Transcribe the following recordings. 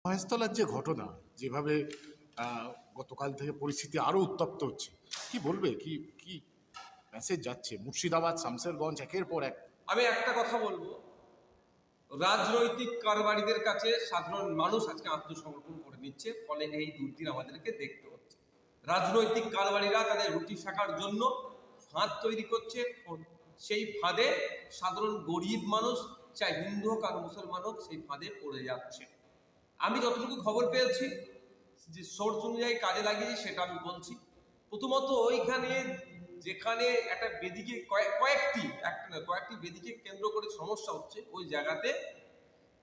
মহেশতলার যে ঘটনা, যেভাবে গতকাল থেকে পরিস্থিতি আরও উত্তপ্ত হচ্ছে, কি বলবে? কি কি মেসেজ যাচ্ছে? মুর্শিদাবাদ, শামশেরগঞ্জ একের পর এক। আমি একটা কথা বলবো, রাজনৈতিক কারবারিদের কাছে সাধারণ মানুষ আজকে আত্মসমর্পণ করে নিচ্ছে, ফলে এই দুর্দিন আমাদেরকে দেখতে হচ্ছে। রাজনৈতিক কারবারিরা তাদের রুটি শাখার জন্য ফাঁদ তৈরি করছে, সেই ফাঁদে সাধারণ গরিব মানুষ, চাই হিন্দু হোক আর মুসলমান হোক, সেই ফাঁদে পড়ে যাচ্ছে। আমি যতটুকু খবর পেয়েছি, যে সোর্স অনুযায়ী কাজে লাগিয়েছি সেটা আমি বলছি। প্রথমত ওইখানে যেখানে একটা বেদিকে কয়েকটি বেদিকে কেন্দ্র করে সমস্যা হচ্ছে, ওই জায়গাতে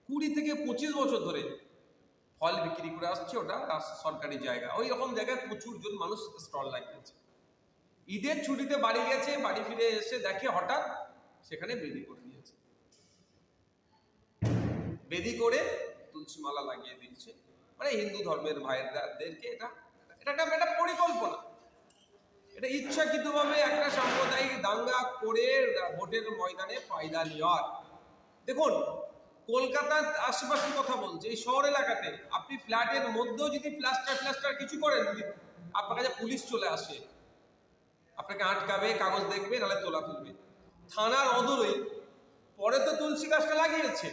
20 থেকে 25 বছর ধরে ফল বিক্রি করে আসছে। ওটা সরকারি জায়গা, ওই রকম জায়গায় প্রচুর জন মানুষ স্টল লাগিয়েছে। ঈদের ছুটিতে বাড়ি গেছে, বাড়ি ফিরে এসে দেখে হঠাৎ সেখানে বেদি করে দিয়েছে, বেদি করে তুলসী মালা লাগিয়ে দিচ্ছে। মানে হিন্দু ধর্মের ভাইদেরকে এটা একটা পরিকল্পনা, এটা ইচ্ছাকৃতভাবে একটা সাম্প্রদায়িক দাঙ্গা করে ভোটের ময়দানে ফায়দা নেওয়ার। দেখুন, কলকাতার আশেপাশের কথা বলছে, এই শহর এলাকাতে আপনি ফ্ল্যাটের মধ্যেও যদি প্লাস্টার কিছু করেন, আপনার কাছে পুলিশ চলে আসে, আপনাকে আটকাবে, কাগজ দেখবে, নাহলে তোলা তুলবে। থানার অদূরে পরে তো তুলসী গাছটা লাগিয়েছে,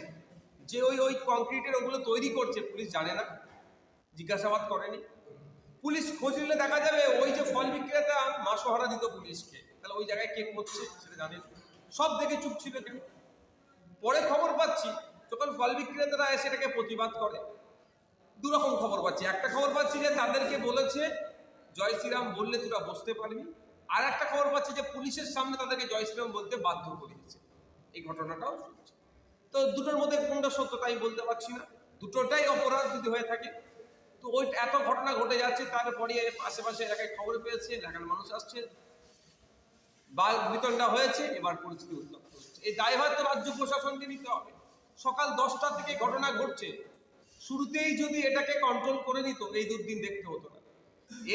যে ওই কংক্রিটের ওগুলো তৈরি করছে, পুলিশ জানে না, জিজ্ঞাসাবাদ করেনি। পুলিশ খোঁজ নিলে দেখা যাবে ওই যে ফল বিক্রেতা মাসোহারা দিত পুলিশকে, তাহলে ওই জায়গায় কে করছে সেটা জানেন, সব দেখে চুপ ছিল কেন? পরে খবর পাচ্ছি যখন ফল বিক্রেতারা এসে এটাকে প্রতিবাদ করে, দুরকম খবর পাচ্ছি। একটা খবর পাচ্ছি যে তাদেরকে বলেছে জয় শ্রীরাম বললে তোরা বসতে পারবি, আর একটা খবর পাচ্ছি যে পুলিশের সামনে তাদেরকে জয় শ্রীরাম বলতে বাধ্য করিয়েছে। এই ঘটনাটাও শুনছি। তো দুটোর মধ্যে কোনটা সত্য তাই বলতে পারছি না, দুটোটাই অপরাধ যদি হয়ে থাকে। তো ওই এত ঘটনা ঘটে যাচ্ছে, তারপরে আশেপাশে এলাকায় খবর পেয়েছে, এলাকার মানুষ আসছে, বাঘ বিতণ্ডা হয়েছে, এবার পরিস্থিতি উত্তপ্ত হচ্ছে। এই দায়ভার তো রাজ্য প্রশাসনকে নিতে হবে। সকাল 10টা থেকে ঘটনা ঘটছে, শুরুতেই যদি এটাকে কন্ট্রোল করে নিত, এই দুর্দিন দেখতে হতো না।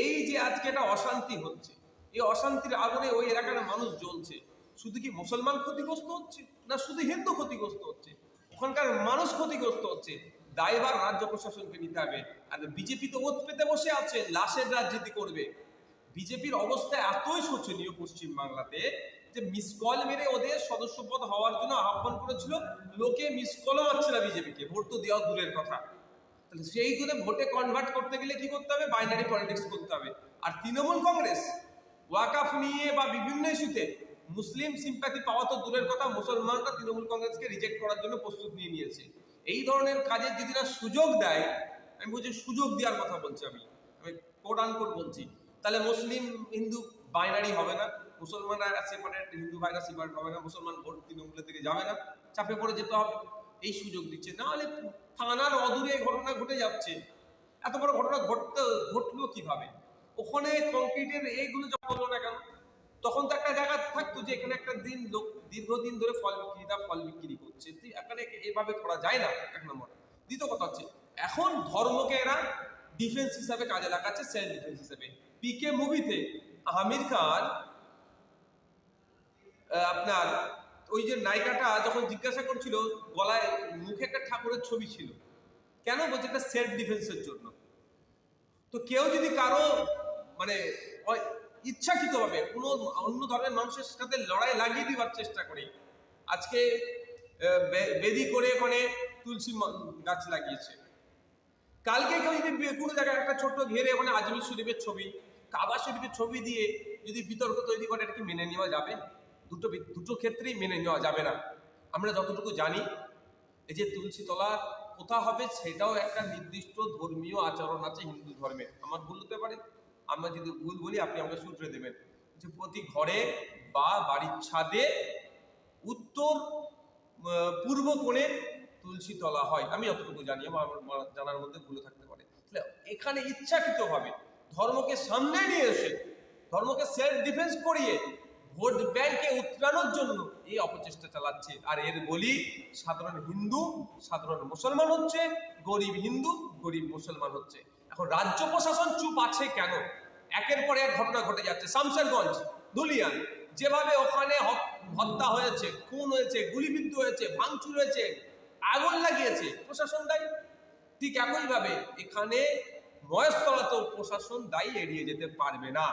এই যে আজকে একটা অশান্তি হচ্ছে, এই অশান্তির আগুনে ওই এলাকার মানুষ জ্বলছে। শুধু কি মুসলমান ক্ষতিগ্রস্ত হচ্ছে, না শুধু হিন্দু ক্ষতিগ্রস্ত হচ্ছে? ওখানকার মানুষ ক্ষতিগ্রস্ত হচ্ছে। দায়ভার রাজ্য প্রশাসনকে নিতে হবে। আর বিজেপি তো ওত পেতে বসে আছে, লাশের রাজনীতি করবে। বিজেপির অবস্থা এতই শোচনীয় পশ্চিম বাংলাতে যে মিস কল মেরে ওদের সদস্যপদ হওয়ার জন্য আহ্বান করেছিল, লোকে মিস কলও মারছে না বিজেপিকে, ভোট তো দেওয়া দূরের কথা। তাহলে সেইগুলো ভোটে কনভার্ট করতে গেলে কি করতে হবে? বাইনারি পলিটিক্স করতে হবে। আর তৃণমূল কংগ্রেস ওয়াকাফ নিয়ে বা বিভিন্ন ইস্যুতে মুসলিম সিম্প্যাথি পাওয়া তো দূরের কথা, মুসলমানরা তৃণমূল কংগ্রেসকে রিজেক্ট করার জন্য প্রস্তুত নিয়ে নিয়েছে। এই ধরনের কাজের যদি না সুযোগ দেয়, আমি বলছি সুযোগ দেওয়ার কথা বলছি, আমি কোট আনকোট বলছি, তাহলে মুসলিম হিন্দু বাইনারি হবে না, মুসলমানরা সেপারেট, হিন্দু ভাইরা সেপারেট হবে না, মুসলমান ভোট তৃণমূলের দিকে যাবে না, চাপে পড়ে যেতে হবে। এই সুযোগ দিচ্ছে না, হলে থানার অদূরে ঘটনা ঘটে যাচ্ছে। এত বড় ঘটনা ঘটলো কিভাবে? ওখানে কংক্রিটের এইগুলো যখন হলো না কেন, তখন তো একটা জায়গা থাকতো যে এখানে একটা দিন লোক দীর্ঘদিন ধরে ফল বিক্রি করছে, এখানে এভাবে করা যায় না, এক নম্বর। দ্বিতীয় কথা হচ্ছে, এখন ধর্মকে এরা ডিফেন্স হিসাবে কাজে লাগাচ্ছে, সেলফ ডিফেন্স হিসাবে। পিকে মুভিতে আমির খান আপনার ওই যে নায়িকাটা যখন জিজ্ঞাসা করছিল, গলায় মুখে একটা ঠাকুরের ছবি ছিল, কেন বলছে? একটা সেলফ ডিফেন্সের জন্য। তো কেউ যদি কারো মানে ইচ্ছাকৃতভাবে কোনো অন্য ধর্মের মানুষের সাথে লড়াই লাগিয়ে দিবার চেষ্টা করে, আজকে বেদি করে ওখানে তুলসী গাছ লাগিয়েছে, কালকে কেউ যদি কোনো জায়গায় একটা ছোট্ট ঘেরে ওখানে আজমির শরীফের ছবি, কাবা শরীফের ছবি দিয়ে যদি বিতর্ক তৈরি করে, এটা কি মেনে নেওয়া যাবে? দুটো ক্ষেত্রেই মেনে নেওয়া যাবে না। আমরা যতটুকু জানি, এই যে তুলসী তলা কোথা হবে সেটাও একটা নির্দিষ্ট ধর্মীয় আচরণ আছে হিন্দু ধর্মে। আমার ভুল হতে পারে, আমরা যদি ভুল বলি আপনি আমাকে শুধরে দেবেন। যে প্রতি ঘরে বা বাড়ির ছাদে উত্তর পূর্ব কোণে তুলসী তলা হয়, আমি যতটুকু জানি, আমার জানার মধ্যে ভুলে থাকতে পারে। তাহলে এখানে ইচ্ছাকৃতভাবে ধর্মকে সামনে নিয়ে এসে, ধর্মকে সেলফ ডিফেন্স করিয়ে ভোট ব্যাংকে উতরানোর জন্য এই অপচেষ্টা চালাচ্ছে। আর এর বলি সাধারণ হিন্দু, সাধারণ মুসলমান হচ্ছে, গরিব হিন্দু, গরিব মুসলমান হচ্ছে। এখন রাজ্য প্রশাসন চুপ আছে কেন? একের পর এক ঘটনা ঘটে যাচ্ছে। শামশেরগঞ্জ, ধুলিয়ান, যেভাবে ওখানে হত্যা হয়েছে, খুন হয়েছে, গুলিবিদ্ধ হয়েছে, ভাঙচুর হয়েছে, আগুন লাগিয়েছে, প্রশাসন দায়ী। ঠিক একইভাবে এখানে মহেশতলাতেও প্রশাসন দায়ী এড়িয়ে যেতে পারবে না।